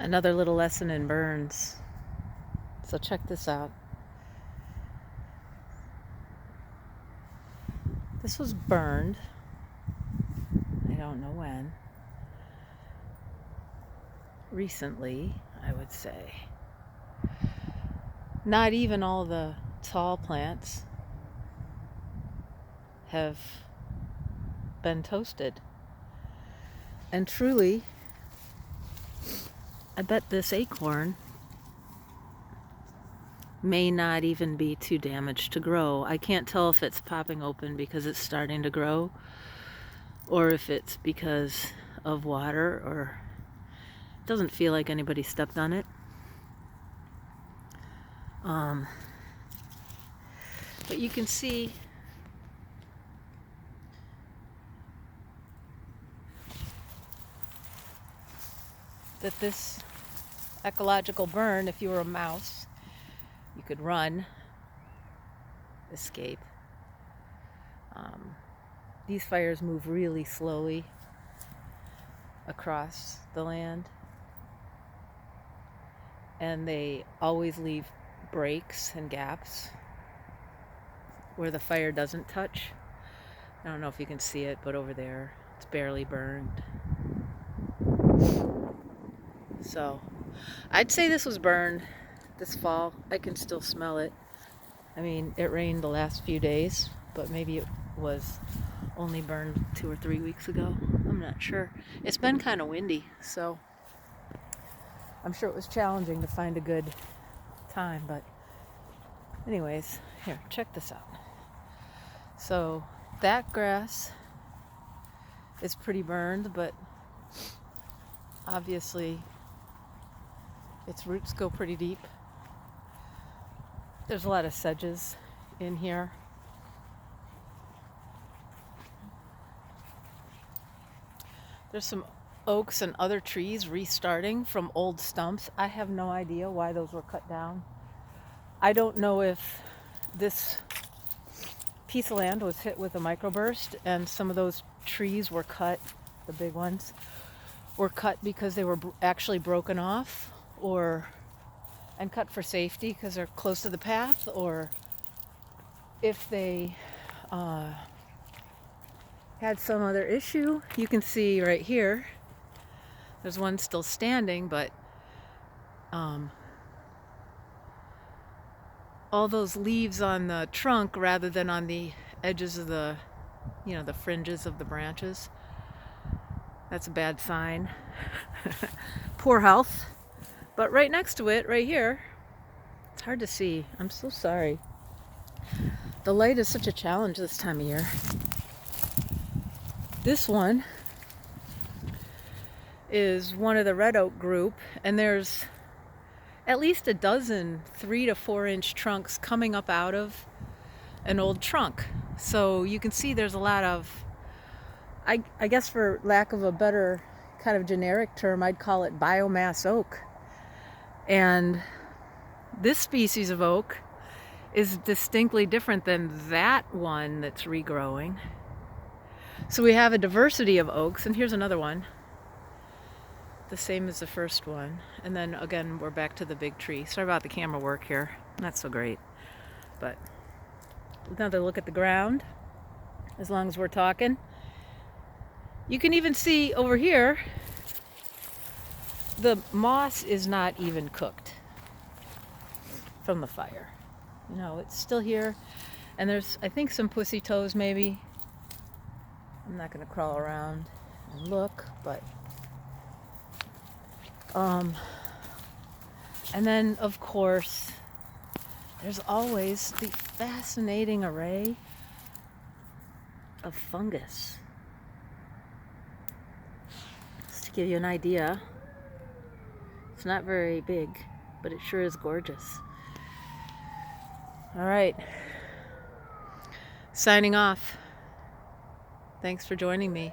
Another little lesson in burns. So check this out. This was burned. I don't know when. Recently, I would say. Not even all the tall plants have been toasted. And truly, I bet this acorn may not even be too damaged to grow. I can't tell if it's popping open because it's starting to grow or if it's because of water, or it doesn't feel like anybody stepped on it. But you can see that this ecological burn, if you were a mouse, you could run, escape. These fires move really slowly across the land, and they always leave breaks and gaps where the fire doesn't touch. I don't know if you can see it, but over there it's barely burned. So I'd say this was burned this fall. I can still smell it. I mean, it rained the last few days, but maybe it was only burned 2 or 3 weeks ago. I'm not sure. It's been kind of windy, so I'm sure it was challenging to find a good time, but anyways, here, check this out. So that grass is pretty burned, but obviously its roots go pretty deep. There's a lot of sedges in here. There's some oaks and other trees restarting from old stumps. I have no idea why those were cut down. I don't know if this piece of land was hit with a microburst and some of those trees were cut, the big ones, were cut because they were actually broken off, and cut for safety because they're close to the path, or if they had some other issue. You can see right here, there's one still standing, but all those leaves on the trunk rather than on the edges of the, the fringes of the branches. That's a bad sign. Poor health. But right next to it, right here, it's hard to see. I'm so sorry. The light is such a challenge this time of year. This one is one of the red oak group, and there's at least a dozen 3 to 4 inch trunks coming up out of an old trunk. So you can see there's a lot of, I guess for lack of a better kind of generic term, I'd call it biomass oak. And this species of oak is distinctly different than that one that's regrowing. So we have a diversity of oaks, and here's another one, the same as the first one. And then again, we're back to the big tree. Sorry about the camera work here, not so great. But another look at the ground, as long as we're talking. You can even see over here, the moss is not even cooked from the fire. It's still here. And there's, I think, some pussy toes maybe. I'm not going to crawl around and look, but and then of course there's always the fascinating array of fungus. Just to give you an idea, it's not very big, but it sure is gorgeous. All right, signing off. Thanks for joining me.